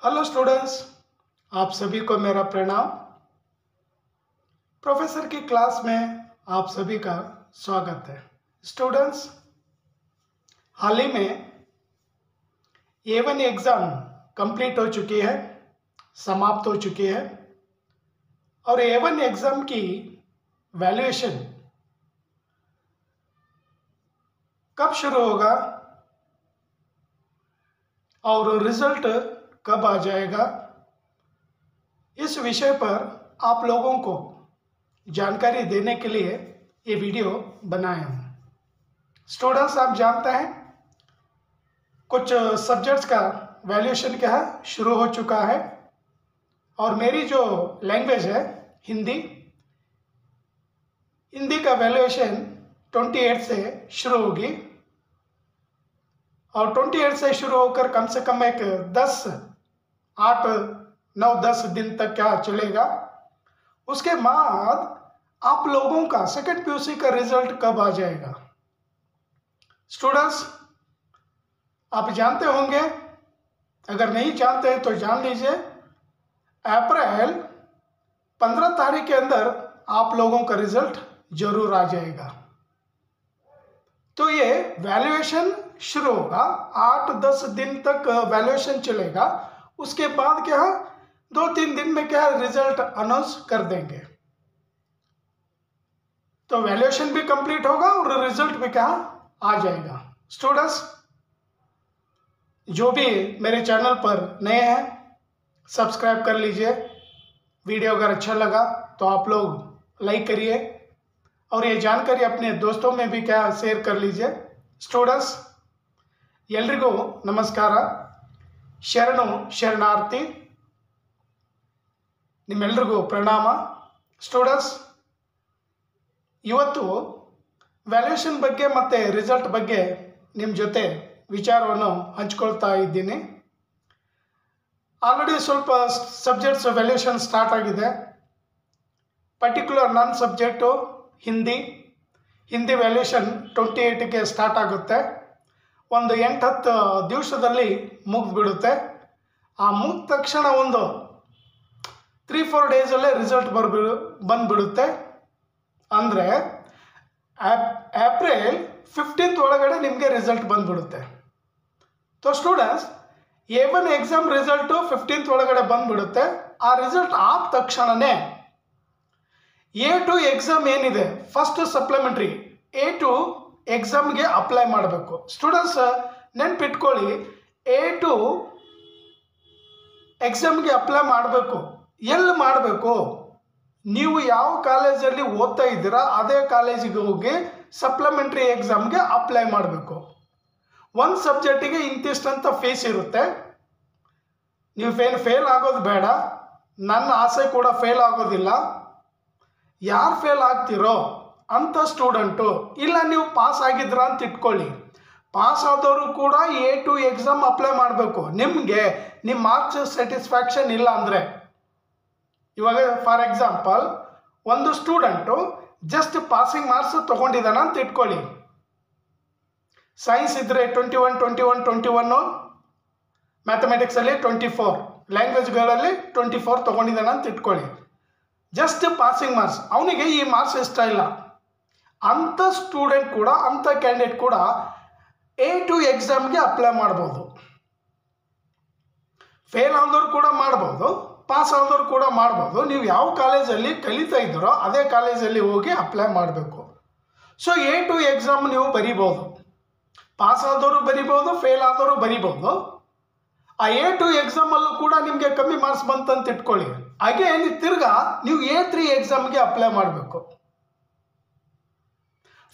Hello students, आप सभी को मेरा प्रणाम। प्रोफेसर की क्लास में आप सभी का स्वागत है। स्टूडेंट्स, हाल ही में A1 एग्ज़ाम कंप्लीट हो चुकी है, समाप्त हो चुकी है और A1 एग्ज़ाम की वैल्यूएशन कब शुरू होगा और रिज़ल्ट कब आ जाएगा, इस विषय पर आप लोगों को जानकारी देने के लिए ये वीडियो बनाया हूँ। स्टूडेंट्स, आप जानते हैं कुछ सब्जेक्ट्स का वैल्यूएशन क्या है, शुरू हो चुका है और मेरी जो लैंग्वेज है हिंदी का वैल्यूएशन 28 से शुरू होगी और 28 से शुरू होकर कम से कम एक 8-9-10 दिन तक क्या चलेगा। उसके बाद आप लोगों का सेकेंड पीयूसी का रिजल्ट कब आ जाएगा। स्टूडेंट्स, आप जानते होंगे, अगर नहीं जानते हैं तो जान लीजिए, अप्रैल 15 तारीख के अंदर आप लोगों का रिजल्ट जरूर आ जाएगा। तो ये वैल्यूएशन शुरू होगा, 8-10 दिन तक वैल्यूएशन चलेगा। उसके बाद क्या 2-3 दिन में क्या रिजल्ट अनाउंस कर देंगे। तो वैल्यूएशन भी कंप्लीट होगा और रिजल्ट भी क्या आ जाएगा। स्टूडेंट्स, जो भी मेरे चैनल पर नए हैं सब्सक्राइब कर लीजिए। वीडियो अगर अच्छा लगा तो आप लोग लाइक करिए और ये जानकारी अपने दोस्तों में भी क्या शेयर कर लीजिए। स्टूडेंट्स, ಎಲ್ರಿಗೂ ನಮಸ್ಕಾರ, ಶರಣು ಶರಣಾರ್ಥಿ, ನಿಮ್ಮೆಲ್ಲರಿಗೂ ಪ್ರಣಾಮ. ಸ್ಟೂಡೆಂಟ್ಸ್, ಇವತ್ತು ವ್ಯಾಲ್ಯೂಯೇಷನ್ ಬಗ್ಗೆ ಮತ್ತು ರಿಸಲ್ಟ್ ಬಗ್ಗೆ ನಿಮ್ಮ ಜೊತೆ ವಿಚಾರವನ್ನು ಹಂಚ್ಕೊಳ್ತಾ ಇದ್ದೀನಿ. ಆಲ್ರೆಡಿ ಸ್ವಲ್ಪ ಸಬ್ಜೆಕ್ಟ್ಸ್ ವ್ಯಾಲ್ಯೂಯೇಷನ್ ಸ್ಟಾರ್ಟ್ ಆಗಿದೆ. ಪರ್ಟಿಕ್ಯುಲರ್ ನನ್ನ ಸಬ್ಜೆಕ್ಟು ಹಿಂದಿ ವ್ಯಾಲ್ಯೂಯೇಷನ್ 28ಗೆ ಸ್ಟಾರ್ಟ್ ಆಗುತ್ತೆ. ಒಂದು 8-10 ದಿವಸದಲ್ಲಿ ಮುಗಿದ್ಬಿಡುತ್ತೆ. ಆ ಮುಗಿದ ತಕ್ಷಣ ಒಂದು 3-4 ಡೇಸಲ್ಲೇ ರಿಸಲ್ಟ್ ಬಂದುಬಿಡುತ್ತೆ. ಅಂದರೆ ಏಪ್ರಿಲ್ 15th ಒಳಗಡೆ ನಿಮಗೆ ರಿಸಲ್ಟ್ ಬಂದುಬಿಡುತ್ತೆ. So students, A1 exam result 15th ಒಳಗಡೆ ಬಂದುಬಿಡುತ್ತೆ. ಆ ರಿಸಲ್ಟ್ ಆದ ತಕ್ಷಣವೇ A2 ಎಕ್ಸಾಮ್ ಏನಿದೆ, ಫಸ್ಟ್ ಸಪ್ಲಿಮೆಂಟ್ರಿ A2 ಎಕ್ಸಾಮ್ಗೆ ಅಪ್ಲೈ ಮಾಡಬೇಕು. ಸ್ಟೂಡೆಂಟ್ಸ್, ನೆನ್ಪಿಟ್ಕೊಳ್ಳಿ, A2 ಎಕ್ಸಾಮ್ಗೆ ಅಪ್ಲೈ ಮಾಡಬೇಕು. ಎಲ್ಲಿ ಮಾಡಬೇಕು? ನೀವು ಯಾವ ಕಾಲೇಜಲ್ಲಿ ಓದ್ತಾ ಇದ್ದೀರಾ ಅದೇ ಕಾಲೇಜಿಗೆ ಹೋಗಿ ಸಪ್ಲಿಮೆಂಟ್ರಿ ಎಕ್ಸಾಮ್ಗೆ ಅಪ್ಲೈ ಮಾಡಬೇಕು. ಒಂದು ಸಬ್ಜೆಕ್ಟಿಗೆ ಇಂತಿಷ್ಟಂತ ಫೀಸ್ ಇರುತ್ತೆ. ನೀವು ಫೇಲ್ ಆಗೋದು ಬೇಡ, ನನ್ನ ಆಸೆ ಕೂಡ ಫೇಲ್ ಆಗೋದಿಲ್ಲ. ಯಾರು ಫೇಲ್ ಆಗ್ತಿರೋ ಅಂಥ ಸ್ಟೂಡೆಂಟು, ಇಲ್ಲ ನೀವು ಪಾಸ್ ಆಗಿದ್ರ ಅಂತ ಇಟ್ಕೊಳ್ಳಿ, ಪಾಸ್ ಆದವರು ಕೂಡ A2 ಎಕ್ಸಾಮ್ ಅಪ್ಲೈ ಮಾಡಬೇಕು. ನಿಮಗೆ ನಿಮ್ಮ ಮಾರ್ಕ್ಸ್ ಸ್ಯಾಟಿಸ್ಫ್ಯಾಕ್ಷನ್ ಇಲ್ಲ ಅಂದರೆ, ಇವಾಗ ಫಾರ್ ಎಕ್ಸಾಂಪಲ್ ಒಂದು ಸ್ಟೂಡೆಂಟು ಜಸ್ಟ್ ಪಾಸಿಂಗ್ ಮಾರ್ಕ್ಸ್ ತೊಗೊಂಡಿದ್ದಾನ ಅಂತ ಇಟ್ಕೊಳ್ಳಿ. ಸೈನ್ಸ್ ಇದ್ದರೆ 21, ಮ್ಯಾಥಮೆಟಿಕ್ಸಲ್ಲಿ 24, ಲ್ಯಾಂಗ್ವೇಜ್ಗಳಲ್ಲಿ 24 ತೊಗೊಂಡಿದ್ದಾನ ಅಂತ ಇಟ್ಕೊಳ್ಳಿ. ಜಸ್ಟ್ ಪಾಸಿಂಗ್ ಮಾರ್ಕ್ಸ್, ಅವನಿಗೆ ಈ ಮಾರ್ಕ್ಸ್ ಇಷ್ಟ ಇಲ್ಲ. ಅಂಥ ಸ್ಟೂಡೆಂಟ್ ಕೂಡ, ಅಂಥ ಕ್ಯಾಂಡಿಡೇಟ್ ಕೂಡ A2 ಎಕ್ಸಾಮ್ಗೆ ಅಪ್ಲೈ ಮಾಡ್ಬೋದು. ಫೇಲ್ ಆದವ್ರು ಕೂಡ ಮಾಡ್ಬೋದು, ಪಾಸ್ ಆದವ್ರು ಕೂಡ ಮಾಡ್ಬೋದು. ನೀವು ಯಾವ ಕಾಲೇಜಲ್ಲಿ ಕಲಿತಾ ಇದ್ದೀರೋ ಅದೇ ಕಾಲೇಜಲ್ಲಿ ಹೋಗಿ ಅಪ್ಲೈ ಮಾಡಬೇಕು. ಸೊ A2 ಎಕ್ಸಾಮ್ ನೀವು ಬರಿಬೋದು, ಪಾಸ್ ಆದವರು ಬರಿಬೋದು, ಫೇಲ್ ಆದವರು ಬರಿಬೋದು. ಆ A2 ಎಕ್ಸಾಮಲ್ಲೂ ಕೂಡ ನಿಮಗೆ ಕಮ್ಮಿ ಮಾರ್ಕ್ಸ್ ಬಂತಂತ ಇಟ್ಕೊಳ್ಳಿ, ಹಾಗೆ ತಿರ್ಗಾ ನೀವು A3 ಎಕ್ಸಾಮ್ಗೆ ಅಪ್ಲೈ ಮಾಡಬೇಕು.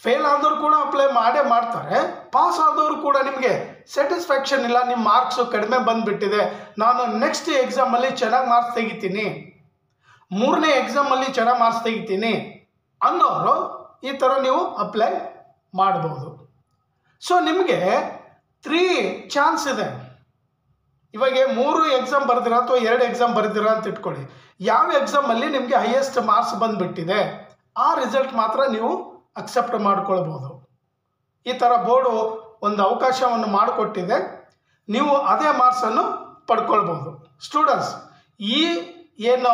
ಫೇಲ್ ಆದವರು ಕೂಡ ಅಪ್ಲೈ ಮಾಡ್ತಾರೆ, ಪಾಸ್ ಆದವರು ಕೂಡ ನಿಮಗೆ ಸ್ಯಾಟಿಸ್ಫ್ಯಾಕ್ಷನ್ ಇಲ್ಲ, ನಿಮ್ಮ ಮಾರ್ಕ್ಸು ಕಡಿಮೆ ಬಂದುಬಿಟ್ಟಿದೆ, ನಾನು ನೆಕ್ಸ್ಟ್ ಎಕ್ಸಾಮಲ್ಲಿ ಚೆನ್ನಾಗಿ ಮಾರ್ಕ್ಸ್ ತೆಗಿತೀನಿ, 3ನೇ ಎಕ್ಸಾಮಲ್ಲಿ ಚೆನ್ನಾಗಿ ಮಾರ್ಕ್ಸ್ ತೆಗಿತೀನಿ ಅನ್ನೋರು ಈ ಥರ ನೀವು ಅಪ್ಲೈ ಮಾಡ್ಬೋದು. ಸೊ ನಿಮಗೆ 3 ಚಾನ್ಸ್ ಇದೆ. ಇವಾಗ 3 ಎಕ್ಸಾಮ್ ಬರ್ದಿರಾ ಅಥವಾ 2 ಎಕ್ಸಾಮ್ ಬರ್ದಿರಾ ಅಂತ ಇಟ್ಕೊಳ್ಳಿ. ಯಾವ ಎಕ್ಸಾಮಲ್ಲಿ ನಿಮಗೆ ಹೈಯೆಸ್ಟ್ ಮಾರ್ಕ್ಸ್ ಬಂದುಬಿಟ್ಟಿದೆ ಆ ರಿಸಲ್ಟ್ ಮಾತ್ರ ನೀವು ಅಕ್ಸೆಪ್ಟ್ ಮಾಡ್ಕೊಳ್ಬೋದು. ಈ ಥರ ಬೋರ್ಡು ಒಂದು ಅವಕಾಶವನ್ನು ಮಾಡಿಕೊಟ್ಟಿದೆ, ನೀವು ಅದೇ ಮಾರ್ಕ್ಸನ್ನು ಪಡ್ಕೊಳ್ಬೋದು. ಸ್ಟೂಡೆಂಟ್ಸ್, ಈ ಏನು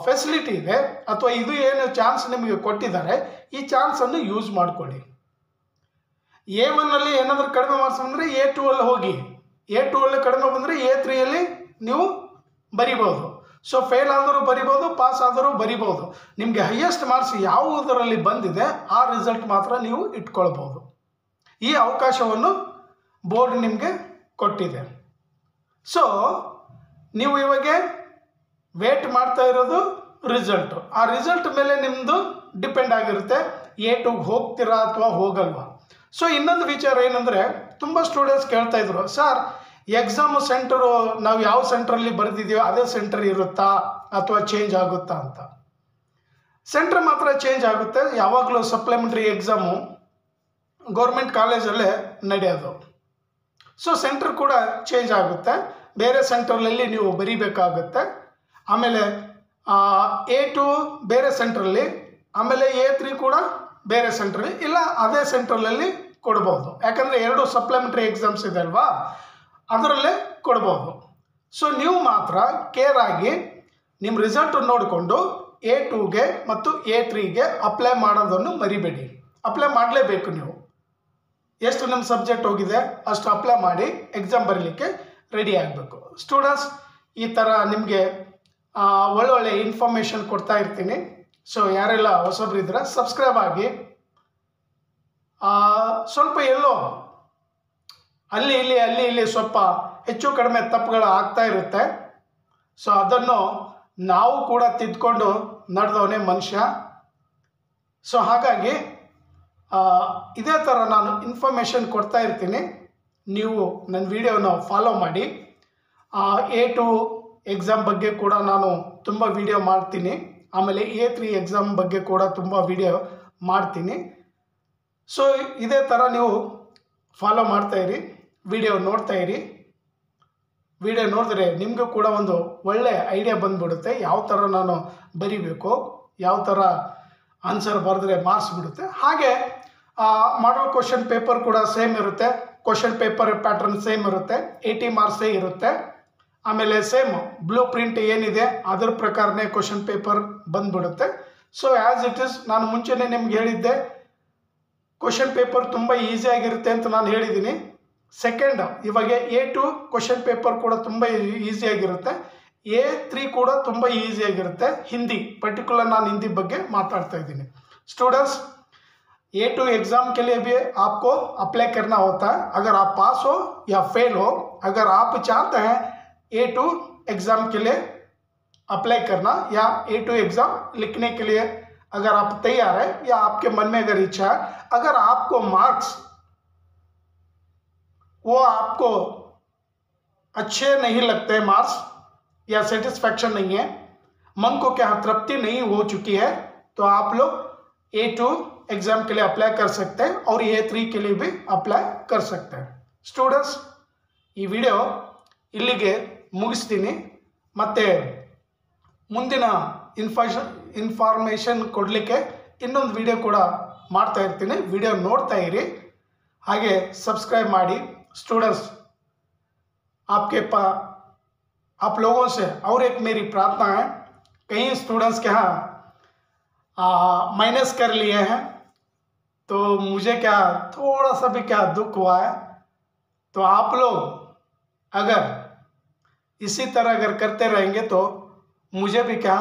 ಫೆಸಿಲಿಟಿ ಇದೆ ಅಥವಾ ಇದು ಏನು ಚಾನ್ಸ್ ನಿಮಗೆ ಕೊಟ್ಟಿದ್ದಾರೆ, ಈ ಚಾನ್ಸನ್ನು ಯೂಸ್ ಮಾಡ್ಕೊಳ್ಳಿ. A1 ಏನಾದರೂ ಕಡಿಮೆ ಮಾರ್ಕ್ಸ್ ಬಂದರೆ A2 ಹೋಗಿ, A2 ಕಡಿಮೆ ಬಂದರೆ A3 ನೀವು ಬರಿಬೋದು. ಸೊ ಫೇಲ್ ಆದರೂ ಬರಿಬೋದು, ಪಾಸ್ ಆದರೂ ಬರಿಬೋದು. ನಿಮಗೆ ಹೈಯೆಸ್ಟ್ ಮಾರ್ಕ್ಸ್ ಯಾವುದರಲ್ಲಿ ಬಂದಿದೆ ಆ ರಿಸಲ್ಟ್ ಮಾತ್ರ ನೀವು ಇಟ್ಕೊಳ್ಬೋದು. ಈ ಅವಕಾಶವನ್ನು ಬೋರ್ಡ್ ನಿಮಗೆ ಕೊಟ್ಟಿದೆ. ಸೊ ನೀವು ಇವಾಗ ವೇಟ್ ಮಾಡ್ತಾ ಇರೋದು ರಿಸಲ್ಟು. ಆ ರಿಸಲ್ಟ್ ಮೇಲೆ ನಿಮ್ಮದು ಡಿಪೆಂಡ್ ಆಗಿರುತ್ತೆ A2ಗೆ ಹೋಗ್ತೀರಾ ಅಥವಾ ಹೋಗಲ್ವಾ. ಸೊ ಇನ್ನೊಂದು ವಿಚಾರ ಏನಂದರೆ, ತುಂಬ ಸ್ಟೂಡೆಂಟ್ಸ್ ಕೇಳ್ತಾ ಇದ್ರು, ಸರ್ ಎಕ್ಸಾಮು ಸೆಂಟರು ನಾವು ಯಾವ ಸೆಂಟ್ರಲ್ಲಿ ಬರೆದಿದ್ದೀವೋ ಅದೇ ಸೆಂಟರ್ ಇರುತ್ತಾ ಅಥವಾ ಚೇಂಜ್ ಆಗುತ್ತಾ ಅಂತ. ಸೆಂಟರ್ ಮಾತ್ರ ಚೇಂಜ್ ಆಗುತ್ತೆ. ಯಾವಾಗಲೂ ಸಪ್ಲಿಮೆಂಟ್ರಿ ಎಕ್ಸಾಮು ಗೌರ್ಮೆಂಟ್ ಕಾಲೇಜಲ್ಲೇ ನಡೆಯೋದು. ಸೊ ಸೆಂಟರ್ ಕೂಡ ಚೇಂಜ್ ಆಗುತ್ತೆ, ಬೇರೆ ಸೆಂಟ್ರಲ್ಲಿ ನೀವು ಬರೀಬೇಕಾಗುತ್ತೆ. ಆಮೇಲೆ A2 ಬೇರೆ ಸೆಂಟ್ರಲ್ಲಿ, ಆಮೇಲೆ A3 ಕೂಡ ಬೇರೆ ಸೆಂಟ್ರಲ್ಲಿ, ಇಲ್ಲ ಅದೇ ಸೆಂಟ್ರಲ್ಲಿ ಕೊಡ್ಬೋದು. ಯಾಕಂದರೆ 2 ಸಪ್ಲಿಮೆಂಟ್ರಿ ಎಕ್ಸಾಮ್ಸ್ ಇದೆ ಅಲ್ವಾ, ಅದರಲ್ಲೇ ಕೊಡ್ಬೋದು. ಸೊ ನೀವು ಮಾತ್ರ ಕೇರ್ ಆಗಿ ನಿಮ್ಮ ರಿಸಲ್ಟ್ ನೋಡಿಕೊಂಡು A2ಗೆ ಮತ್ತು A3ಗೆ ಅಪ್ಲೈ ಮಾಡೋದನ್ನು ಮರಿಬೇಡಿ. ಅಪ್ಲೈ ಮಾಡಲೇಬೇಕು. ನೀವು ಎಷ್ಟು ನಿಮ್ಮ ಸಬ್ಜೆಕ್ಟ್ ಹೋಗಿದೆ ಅಷ್ಟು ಅಪ್ಲೈ ಮಾಡಿ ಎಕ್ಸಾಮ್ ಬರೀಲಿಕ್ಕೆ ರೆಡಿ ಆಗಬೇಕು. ಸ್ಟೂಡೆಂಟ್ಸ್, ಈ ಥರ ನಿಮಗೆ ಒಳ್ಳೊಳ್ಳೆ ಇನ್ಫಾರ್ಮೇಷನ್ ಕೊಡ್ತಾ ಇರ್ತೀನಿ. ಸೊ ಯಾರೆಲ್ಲ ಹೊಸಬ್ರು ಇದ್ರೆ ಸಬ್ಸ್ಕ್ರೈಬ್ ಆಗಿ. ಸ್ವಲ್ಪ ಎಲ್ಲೋ ಅಲ್ಲಿ ಇಲ್ಲಿ ಸ್ವಲ್ಪ ಹೆಚ್ಚು ಕಡಿಮೆ ತಪ್ಪುಗಳು ಆಗ್ತಾ ಇರುತ್ತೆ. ಸೊ ಅದನ್ನು ನಾವು ಕೂಡ ತಿದ್ಕೊಂಡು ನಡೆದವನೇ ಮನುಷ್ಯ. ಸೊ ಹಾಗಾಗಿ ಇದೇ ಥರ ನಾನು ಇನ್ಫಾರ್ಮೇಷನ್ ಕೊಡ್ತಾ ಇರ್ತೀನಿ. ನೀವು ನನ್ನ ವಿಡಿಯೋನ ಫಾಲೋ ಮಾಡಿ. A2 ಎಕ್ಸಾಮ್ ಬಗ್ಗೆ ಕೂಡ ನಾನು ತುಂಬ ವಿಡಿಯೋ ಮಾಡ್ತೀನಿ. ಆಮೇಲೆ A3 ಎಕ್ಸಾಮ್ ಬಗ್ಗೆ ಕೂಡ ತುಂಬ ವಿಡಿಯೋ ಮಾಡ್ತೀನಿ. ಸೊ ಇದೇ ಥರ ನೀವು ಫಾಲೋ ಮಾಡ್ತಾಯಿರಿ, ವಿಡಿಯೋ ನೋಡ್ತಾಯಿರಿ. ವಿಡಿಯೋ ನೋಡಿದ್ರೆ ನಿಮಗೂ ಕೂಡ ಒಂದು ಒಳ್ಳೆ ಐಡಿಯಾ ಬಂದುಬಿಡುತ್ತೆ, ಯಾವ ಥರ ನಾನು ಬರಿಬೇಕು, ಯಾವ ಥರ ಆನ್ಸರ್ ಬರೆದ್ರೆ ಮಾರ್ಕ್ಸ್ ಬಿಡುತ್ತೆ. ಹಾಗೆ ಮಾಡಲ್ ಕ್ವಶನ್ ಪೇಪರ್ ಕೂಡ ಸೇಮ್ ಇರುತ್ತೆ. ಕ್ವಶನ್ ಪೇಪರ್ ಪ್ಯಾಟರ್ನ್ ಸೇಮ್ ಇರುತ್ತೆ, 80 ಮಾರ್ಕ್ಸೇ ಇರುತ್ತೆ. ಆಮೇಲೆ ಸೇಮ್ ಬ್ಲೂ ಪ್ರಿಂಟ್ ಏನಿದೆ ಅದರ ಪ್ರಕಾರನೇ ಕ್ವಶನ್ ಪೇಪರ್ ಬಂದುಬಿಡುತ್ತೆ. ಸೊ ಆ್ಯಸ್ ಇಟ್ ಈಸ್, ನಾನು ಮುಂಚೆನೇ ನಿಮ್ಗೆ ಹೇಳಿದ್ದೆ ಕ್ವಶನ್ ಪೇಪರ್ ತುಂಬ ಈಸಿಯಾಗಿರುತ್ತೆ ಅಂತ ನಾನು ಹೇಳಿದ್ದೀನಿ. ಸೆಕೆಂಡ್, ಇವಾಗ A2 ಕ್ವಶನ್ ಪೇಪರ್ ಕೂಡ ತುಂಬ ಈಸಿಯಾಗಿರುತ್ತೆ. A3 ಕೂಡ ತುಂಬ ಈಸಿಯಾಗಿರುತ್ತೆ. ಹಿಂದಿ पर्टिकुलर ನಾನು ಹಿಂದಿ ಬಗ್ಗೆ ಮಾತಾಡ್ತಾ ಇದ್ದೀನಿ. स्टूडेंट्स, A2 एग्ज़ाम के लिए भी आपको अप्लाई करना होता है. अगर आप पास हो या फेल हो, अगर आप चाहते हैं A2 एग्ज़ाम के लिए अप्लाई करना या A2 एग्ज़ाम लिखने के लिए अगर आप तैयार है या आपके मन में अगर इच्छा है, अगर आपको मार्क्स वो आपको अच्छे नहीं लगते मार्क्स या सेटिस्फैक्शन नहीं है, मन को क्या तृप्ति नहीं हो चुकी है, तो आप लोग A2 एग्ज़ाम के लिए अप्लाई कर सकते हैं और A3 के लिए भी अप्लाई कर सकते हैं. स्टूडेंट्स, ಈ ವಿಡಿಯೋ ಇಲ್ಲಿಗೆ ಮುಗಿಸ್ತೀನಿ. ಮತ್ತು ಮುಂದಿನ ಇನ್ಫಾರ್ಮೇಷನ್ ಕೊಡಲಿಕ್ಕೆ ಇನ್ನೊಂದು ವಿಡಿಯೋ ಕೂಡ ಮಾಡ್ತಾ ಇರ್ತೀನಿ. ವಿಡಿಯೋ ನೋಡ್ತಾ ಇರಿ, ಹಾಗೆ ಸಬ್ಸ್ಕ್ರೈಬ್ ಮಾಡಿ. स्टूडेंट्स, आप लोगों से और एक मेरी प्रार्थना है. कई स्टूडेंट्स के यहाँ माइनस कर लिए हैं, तो मुझे क्या थोड़ा सा भी क्या दुख हुआ है. तो आप लोग अगर इसी तरह अगर करते रहेंगे तो मुझे भी क्या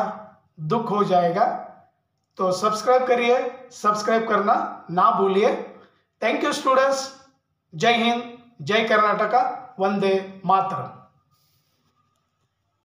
दुख हो जाएगा. तो सब्सक्राइब करिए, सब्सक्राइब करना ना भूलिए. Thank you students. जय हिंद, जय कर्नाटका, वंदे मातरम.